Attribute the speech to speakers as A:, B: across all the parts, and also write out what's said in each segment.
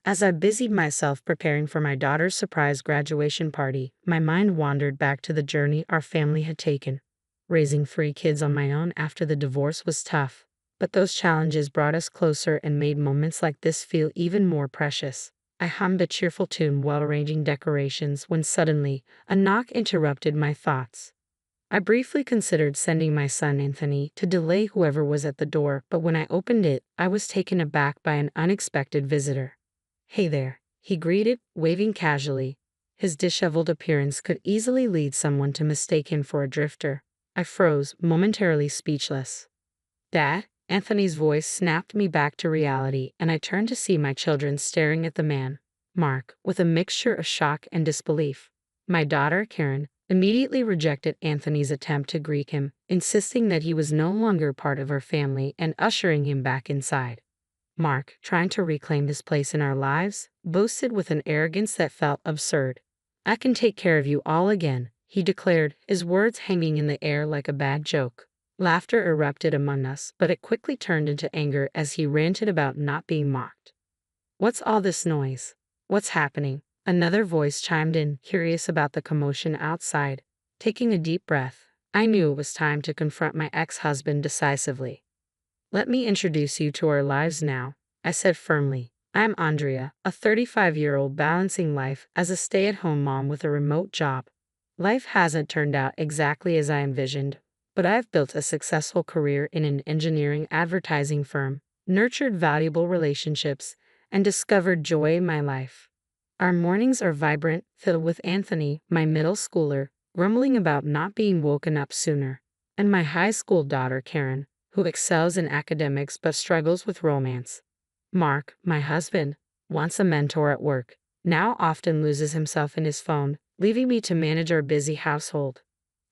A: As I busied myself preparing for my daughter's surprise graduation party, my mind wandered back to the journey our family had taken. Raising 3 kids on my own after the divorce was tough, but those challenges brought us closer and made moments like this feel even more precious. I hummed a cheerful tune while arranging decorations when suddenly, a knock interrupted my thoughts. I briefly considered sending my son Anthony to delay whoever was at the door, but when I opened it, I was taken aback by an unexpected visitor. "Hey there," he greeted, waving casually. His disheveled appearance could easily lead someone to mistake him for a drifter. I froze, momentarily speechless. "Dad?" Anthony's voice snapped me back to reality, and I turned to see my children staring at the man, Mark, with a mixture of shock and disbelief. My daughter, Karen, immediately rejected Anthony's attempt to greet him, insisting that he was no longer part of our family and ushering him back inside. Mark, trying to reclaim his place in our lives, boasted with an arrogance that felt absurd. "I can take care of you all again," he declared, his words hanging in the air like a bad joke. Laughter erupted among us, but it quickly turned into anger as he ranted about not being mocked. "What's all this noise? What's happening?" Another voice chimed in, curious about the commotion outside. Taking a deep breath, I knew it was time to confront my ex-husband decisively. "Let me introduce you to our lives now," I said firmly. "I'm Andrea, a 35-year-old balancing life as a stay-at-home mom with a remote job. Life hasn't turned out exactly as I envisioned, but I've built a successful career in an engineering advertising firm, nurtured valuable relationships, and discovered joy in my life." Our mornings are vibrant, filled with Anthony, my middle schooler, grumbling about not being woken up sooner, and my high school daughter Karen, who excels in academics but struggles with romance. Mark, my husband, once a mentor at work, now often loses himself in his phone, leaving me to manage our busy household.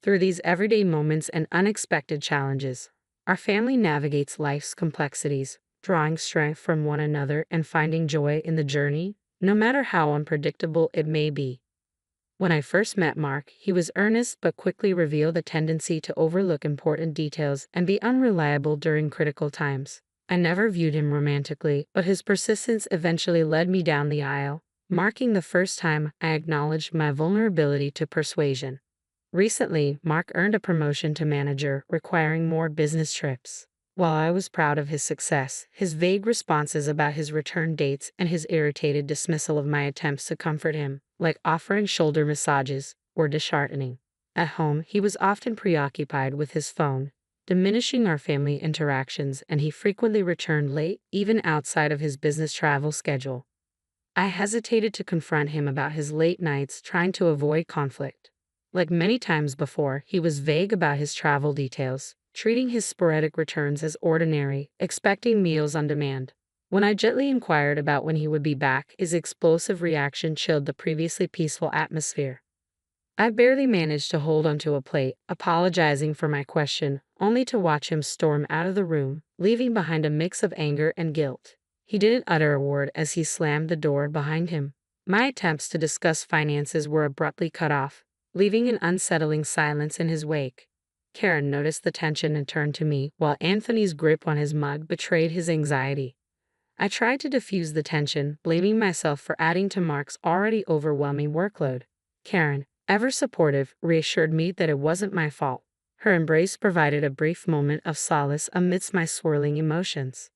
A: Through these everyday moments and unexpected challenges, our family navigates life's complexities, drawing strength from one another and finding joy in the journey, no matter how unpredictable it may be. When I first met Mark, he was earnest but quickly revealed a tendency to overlook important details and be unreliable during critical times. I never viewed him romantically, but his persistence eventually led me down the aisle, marking the first time I acknowledged my vulnerability to persuasion. Recently, Mark earned a promotion to manager, requiring more business trips. While I was proud of his success, his vague responses about his return dates and his irritated dismissal of my attempts to comfort him, like offering shoulder massages, were disheartening. At home, he was often preoccupied with his phone, diminishing our family interactions, and he frequently returned late, even outside of his business travel schedule. I hesitated to confront him about his late nights, trying to avoid conflict. Like many times before, he was vague about his travel details, treating his sporadic returns as ordinary, expecting meals on demand. When I gently inquired about when he would be back, his explosive reaction chilled the previously peaceful atmosphere. I barely managed to hold onto a plate, apologizing for my question, only to watch him storm out of the room, leaving behind a mix of anger and guilt. He didn't utter a word as he slammed the door behind him. My attempts to discuss finances were abruptly cut off, leaving an unsettling silence in his wake. Karen noticed the tension and turned to me, while Anthony's grip on his mug betrayed his anxiety. I tried to diffuse the tension, blaming myself for adding to Mark's already overwhelming workload. Karen, ever supportive, reassured me that it wasn't my fault. Her embrace provided a brief moment of solace amidst my swirling emotions.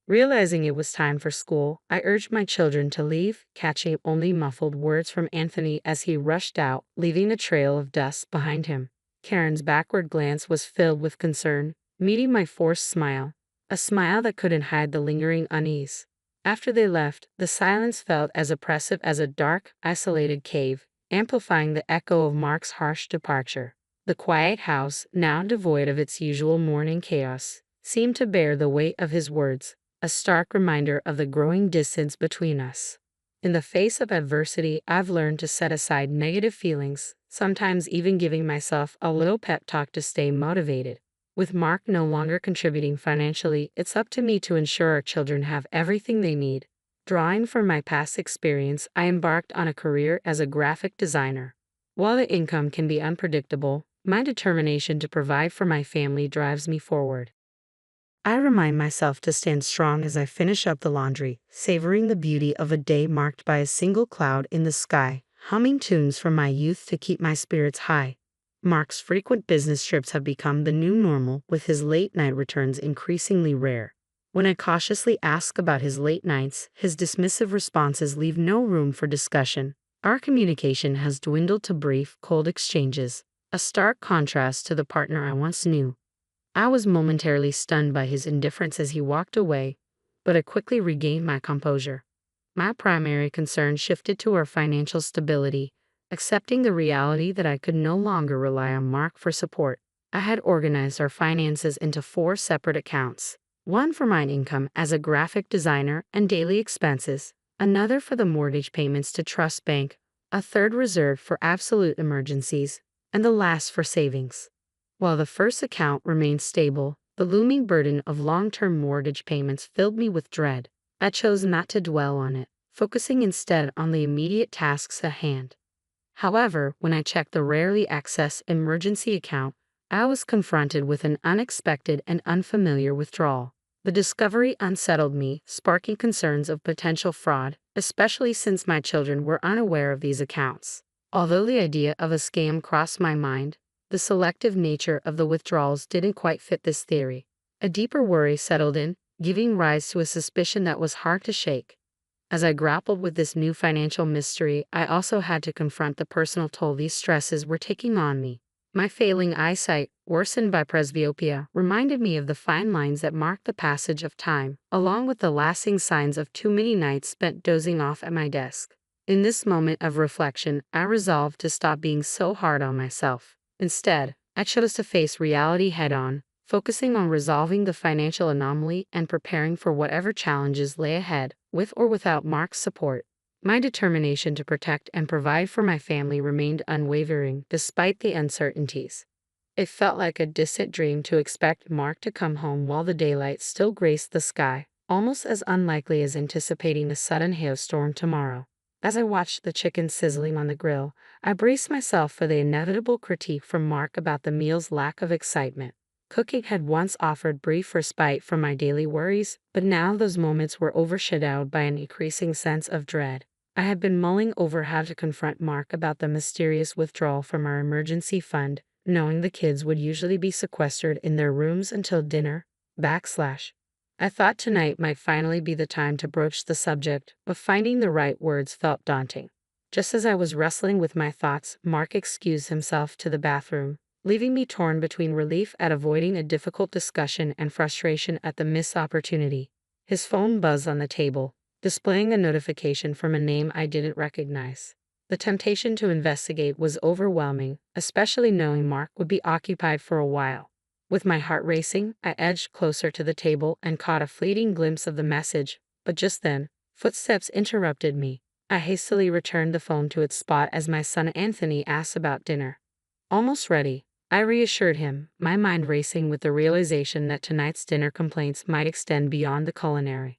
A: Realizing it was time for school, I urged my children to leave, catching only muffled words from Anthony as he rushed out, leaving a trail of dust behind him. Karen's backward glance was filled with concern, meeting my forced smile, a smile that couldn't hide the lingering unease. After they left, the silence felt as oppressive as a dark, isolated cave, amplifying the echo of Mark's harsh departure. The quiet house, now devoid of its usual morning chaos, seemed to bear the weight of his words, a stark reminder of the growing distance between us. In the face of adversity, I've learned to set aside negative feelings, sometimes even giving myself a little pep talk to stay motivated. With Mark no longer contributing financially, it's up to me to ensure our children have everything they need. Drawing from my past experience, I embarked on a career as a graphic designer. While the income can be unpredictable, my determination to provide for my family drives me forward. I remind myself to stand strong as I finish up the laundry, savoring the beauty of a day marked by a single cloud in the sky, humming tunes from my youth to keep my spirits high. Mark's frequent business trips have become the new normal, with his late-night returns increasingly rare. When I cautiously ask about his late nights, his dismissive responses leave no room for discussion. Our communication has dwindled to brief, cold exchanges, a stark contrast to the partner I once knew. I was momentarily stunned by his indifference as he walked away, but I quickly regained my composure. My primary concern shifted to our financial stability, accepting the reality that I could no longer rely on Mark for support. I had organized our finances into 4 separate accounts, one for my income as a graphic designer and daily expenses, another for the mortgage payments to Trust Bank, a third reserved for absolute emergencies, and the last for savings. While the first account remained stable, the looming burden of long-term mortgage payments filled me with dread. I chose not to dwell on it, focusing instead on the immediate tasks at hand. However, when I checked the rarely accessed emergency account, I was confronted with an unexpected and unfamiliar withdrawal. The discovery unsettled me, sparking concerns of potential fraud, especially since my children were unaware of these accounts. Although the idea of a scam crossed my mind, the selective nature of the withdrawals didn't quite fit this theory. A deeper worry settled in, giving rise to a suspicion that was hard to shake. As I grappled with this new financial mystery, I also had to confront the personal toll these stresses were taking on me. My failing eyesight, worsened by presbyopia, reminded me of the fine lines that mark the passage of time, along with the lasting signs of too many nights spent dozing off at my desk. In this moment of reflection, I resolved to stop being so hard on myself. Instead, I chose to face reality head-on, focusing on resolving the financial anomaly and preparing for whatever challenges lay ahead, with or without Mark's support. My determination to protect and provide for my family remained unwavering despite the uncertainties. It felt like a distant dream to expect Mark to come home while the daylight still graced the sky, almost as unlikely as anticipating a sudden hailstorm tomorrow. As I watched the chicken sizzling on the grill, I braced myself for the inevitable critique from Mark about the meal's lack of excitement. Cooking had once offered brief respite from my daily worries, but now those moments were overshadowed by an increasing sense of dread. I had been mulling over how to confront Mark about the mysterious withdrawal from our emergency fund, knowing the kids would usually be sequestered in their rooms until dinner. I thought tonight might finally be the time to broach the subject, but finding the right words felt daunting. Just as I was wrestling with my thoughts, Mark excused himself to the bathroom, leaving me torn between relief at avoiding a difficult discussion and frustration at the missed opportunity. His phone buzzed on the table, displaying a notification from a name I didn't recognize. The temptation to investigate was overwhelming, especially knowing Mark would be occupied for a while. With my heart racing, I edged closer to the table and caught a fleeting glimpse of the message, but just then, footsteps interrupted me. I hastily returned the phone to its spot as my son Anthony asked about dinner. Almost ready, I reassured him, my mind racing with the realization that tonight's dinner complaints might extend beyond the culinary.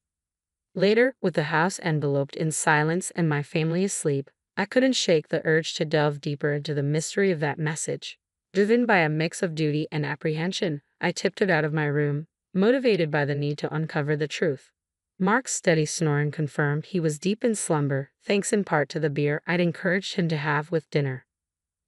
A: Later, with the house enveloped in silence and my family asleep, I couldn't shake the urge to delve deeper into the mystery of that message. Driven by a mix of duty and apprehension, I tiptoed out of my room, motivated by the need to uncover the truth. Mark's steady snoring confirmed he was deep in slumber, thanks in part to the beer I'd encouraged him to have with dinner.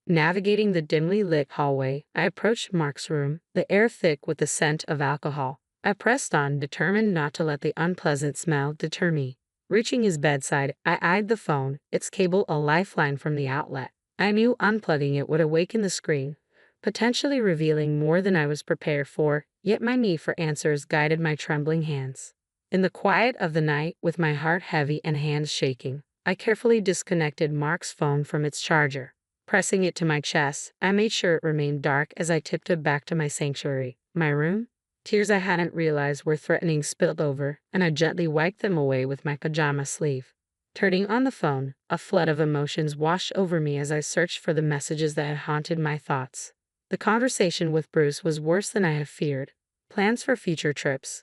A: Navigating the dimly lit hallway, I approached Mark's room, the air thick with the scent of alcohol. I pressed on, determined not to let the unpleasant smell deter me. Reaching his bedside, I eyed the phone, its cable a lifeline from the outlet. I knew unplugging it would awaken the screen, potentially revealing more than I was prepared for, yet my need for answers guided my trembling hands. In the quiet of the night, with my heart heavy and hands shaking, I carefully disconnected Mark's phone from its charger. Pressing it to my chest, I made sure it remained dark as I tiptoed back to my sanctuary, my room. Tears I hadn't realized were threatening spilled over, and I gently wiped them away with my pajama sleeve. Turning on the phone, a flood of emotions washed over me as I searched for the messages that had haunted my thoughts. The conversation with Bruce was worse than I had feared. Plans for future trips.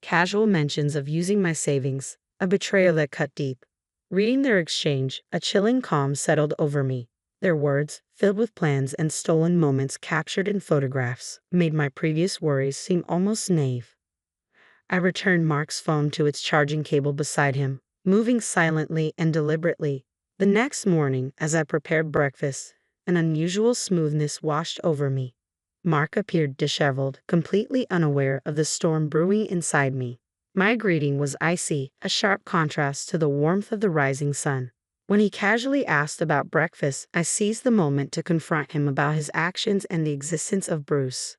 A: Casual mentions of using my savings, a betrayal that cut deep. Reading their exchange, a chilling calm settled over me. Their words, filled with plans and stolen moments captured in photographs, made my previous worries seem almost naive. I returned Mark's phone to its charging cable beside him, moving silently and deliberately. The next morning, as I prepared breakfast, an unusual smoothness washed over me. Mark appeared disheveled, completely unaware of the storm brewing inside me. My greeting was icy, a sharp contrast to the warmth of the rising sun. When he casually asked about breakfast, I seized the moment to confront him about his actions and the existence of Bruce.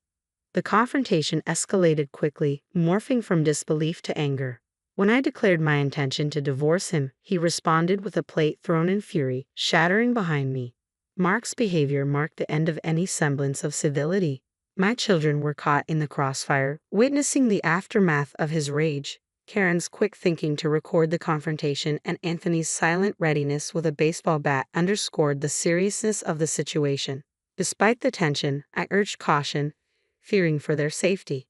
A: The confrontation escalated quickly, morphing from disbelief to anger. When I declared my intention to divorce him, he responded with a plate thrown in fury, shattering behind me. Mark's behavior marked the end of any semblance of civility. My children were caught in the crossfire, witnessing the aftermath of his rage. Karen's quick thinking to record the confrontation and Anthony's silent readiness with a baseball bat underscored the seriousness of the situation. Despite the tension, I urged caution, fearing for their safety.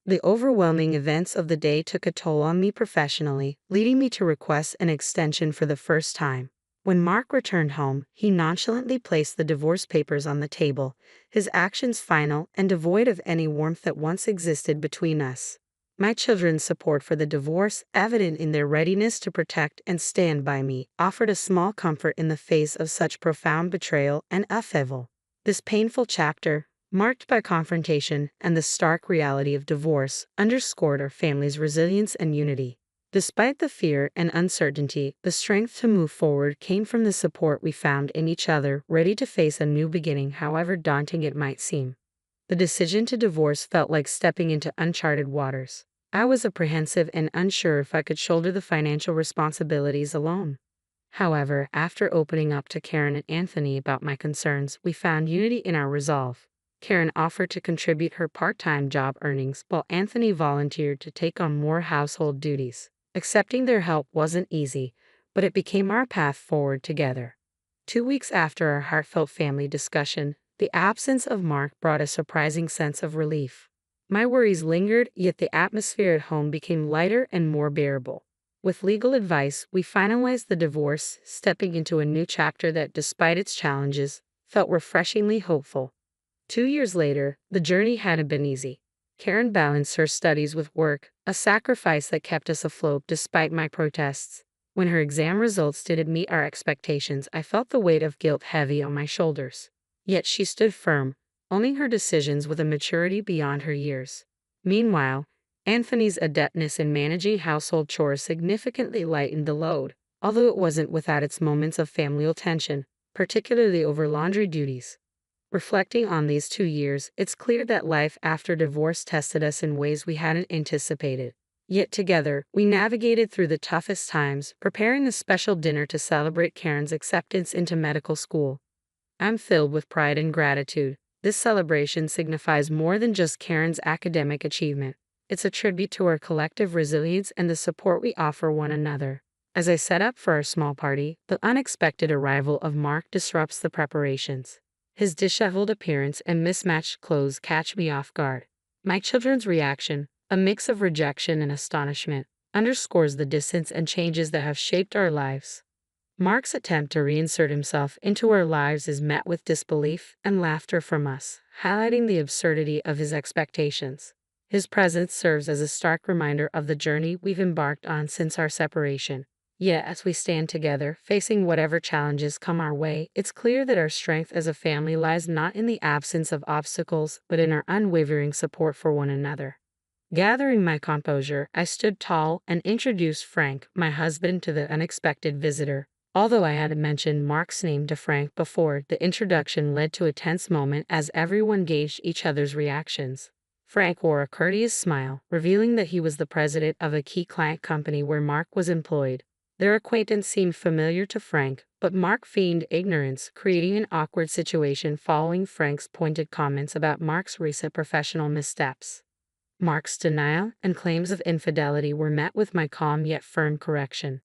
A: The overwhelming events of the day took a toll on me professionally, leading me to request an extension for the first time. When Mark returned home, he nonchalantly placed the divorce papers on the table, his actions final and devoid of any warmth that once existed between us. My children's support for the divorce, evident in their readiness to protect and stand by me, offered a small comfort in the face of such profound betrayal and upheaval. This painful chapter, marked by confrontation and the stark reality of divorce, underscored our family's resilience and unity. Despite the fear and uncertainty, the strength to move forward came from the support we found in each other, ready to face a new beginning however daunting it might seem. The decision to divorce felt like stepping into uncharted waters. I was apprehensive and unsure if I could shoulder the financial responsibilities alone. However, after opening up to Karen and Anthony about my concerns, we found unity in our resolve. Karen offered to contribute her part-time job earnings, while Anthony volunteered to take on more household duties. Accepting their help wasn't easy, but it became our path forward together. 2 weeks after our heartfelt family discussion, the absence of Mark brought a surprising sense of relief. My worries lingered, yet the atmosphere at home became lighter and more bearable. With legal advice, we finalized the divorce, stepping into a new chapter that, despite its challenges, felt refreshingly hopeful. 2 years later, the journey hadn't been easy. Karen balanced her studies with work, a sacrifice that kept us afloat despite my protests. When her exam results didn't meet our expectations, I felt the weight of guilt heavy on my shoulders. Yet she stood firm, owning her decisions with a maturity beyond her years. Meanwhile, Anthony's adeptness in managing household chores significantly lightened the load, although it wasn't without its moments of familial tension, particularly over laundry duties. Reflecting on these 2 years, it's clear that life after divorce tested us in ways we hadn't anticipated. Yet together, we navigated through the toughest times, preparing a special dinner to celebrate Karen's acceptance into medical school. I'm filled with pride and gratitude. This celebration signifies more than just Karen's academic achievement. It's a tribute to our collective resilience and the support we offer one another. As I set up for our small party, the unexpected arrival of Mark disrupts the preparations. His disheveled appearance and mismatched clothes catch me off guard. My children's reaction, a mix of rejection and astonishment, underscores the distance and changes that have shaped our lives. Mark's attempt to reinsert himself into our lives is met with disbelief and laughter from us, highlighting the absurdity of his expectations. His presence serves as a stark reminder of the journey we've embarked on since our separation. Yet, as we stand together, facing whatever challenges come our way, it's clear that our strength as a family lies not in the absence of obstacles, but in our unwavering support for one another. Gathering my composure, I stood tall and introduced Frank, my husband, to the unexpected visitor. Although I hadn't mentioned Mark's name to Frank before, the introduction led to a tense moment as everyone gauged each other's reactions. Frank wore a courteous smile, revealing that he was the president of a key client company where Mark was employed. Their acquaintance seemed familiar to Frank, but Mark feigned ignorance, creating an awkward situation following Frank's pointed comments about Mark's recent professional missteps. Mark's denial and claims of infidelity were met with my calm yet firm correction.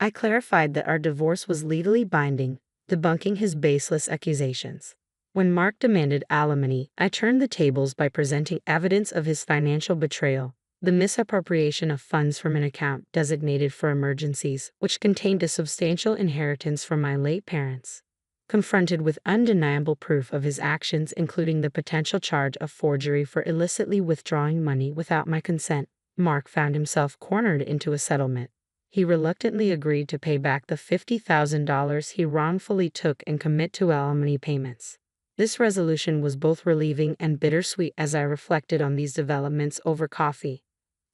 A: I clarified that our divorce was legally binding, debunking his baseless accusations. When Mark demanded alimony, I turned the tables by presenting evidence of his financial betrayal. The misappropriation of funds from an account designated for emergencies, which contained a substantial inheritance from my late parents. Confronted with undeniable proof of his actions, including the potential charge of forgery for illicitly withdrawing money without my consent, Mark found himself cornered into a settlement. He reluctantly agreed to pay back the $50,000 he wrongfully took and commit to alimony payments. This resolution was both relieving and bittersweet as I reflected on these developments over coffee.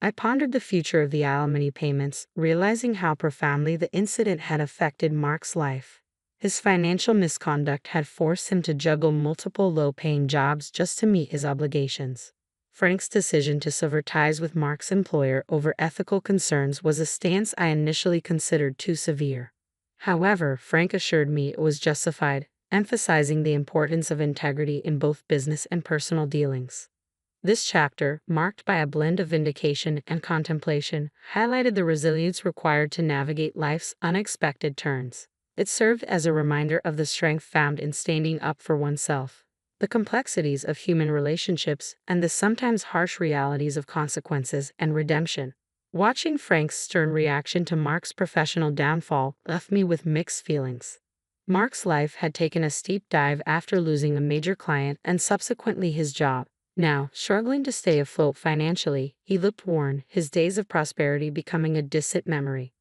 A: I pondered the future of the alimony payments, realizing how profoundly the incident had affected Mark's life. His financial misconduct had forced him to juggle multiple low-paying jobs just to meet his obligations. Frank's decision to sever ties with Mark's employer over ethical concerns was a stance I initially considered too severe. However, Frank assured me it was justified, emphasizing the importance of integrity in both business and personal dealings. This chapter, marked by a blend of vindication and contemplation, highlighted the resilience required to navigate life's unexpected turns. It served as a reminder of the strength found in standing up for oneself, the complexities of human relationships, and the sometimes harsh realities of consequences and redemption. Watching Frank's stern reaction to Mark's professional downfall left me with mixed feelings. Mark's life had taken a steep dive after losing a major client and subsequently his job. Now, struggling to stay afloat financially, he looked worn, his days of prosperity becoming a distant memory.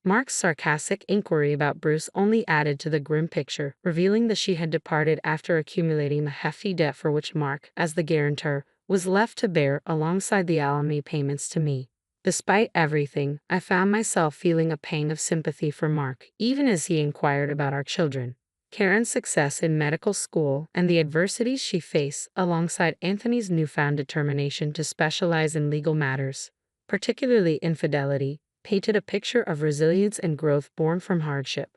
A: Mark's sarcastic inquiry about Bruce only added to the grim picture, revealing that she had departed after accumulating the hefty debt for which Mark, as the guarantor, was left to bear alongside the alimony payments to me. Despite everything, I found myself feeling a pang of sympathy for Mark, even as he inquired about our children. Karen's success in medical school and the adversities she faced, alongside Anthony's newfound determination to specialize in legal matters, particularly infidelity, painted a picture of resilience and growth born from hardship.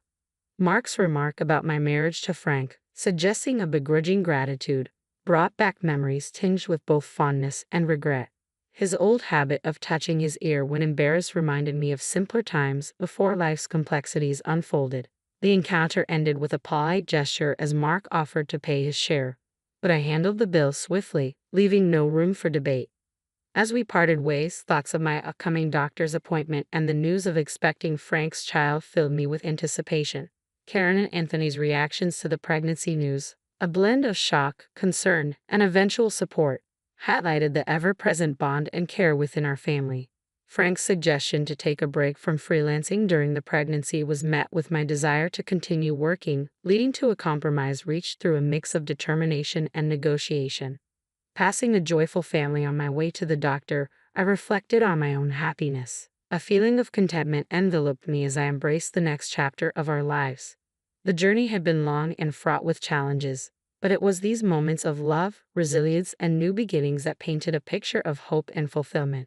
A: Mark's remark about my marriage to Frank, suggesting a begrudging gratitude, brought back memories tinged with both fondness and regret. His old habit of touching his ear when embarrassed reminded me of simpler times before life's complexities unfolded. The encounter ended with a polite gesture as Mark offered to pay his share, but I handled the bill swiftly, leaving no room for debate. As we parted ways, thoughts of my upcoming doctor's appointment and the news of expecting Frank's child filled me with anticipation. Karen and Anthony's reactions to the pregnancy news, a blend of shock, concern, and eventual support, highlighted the ever-present bond and care within our family. Frank's suggestion to take a break from freelancing during the pregnancy was met with my desire to continue working, leading to a compromise reached through a mix of determination and negotiation. Passing a joyful family on my way to the doctor, I reflected on my own happiness. A feeling of contentment enveloped me as I embraced the next chapter of our lives. The journey had been long and fraught with challenges, but it was these moments of love, resilience, and new beginnings that painted a picture of hope and fulfillment.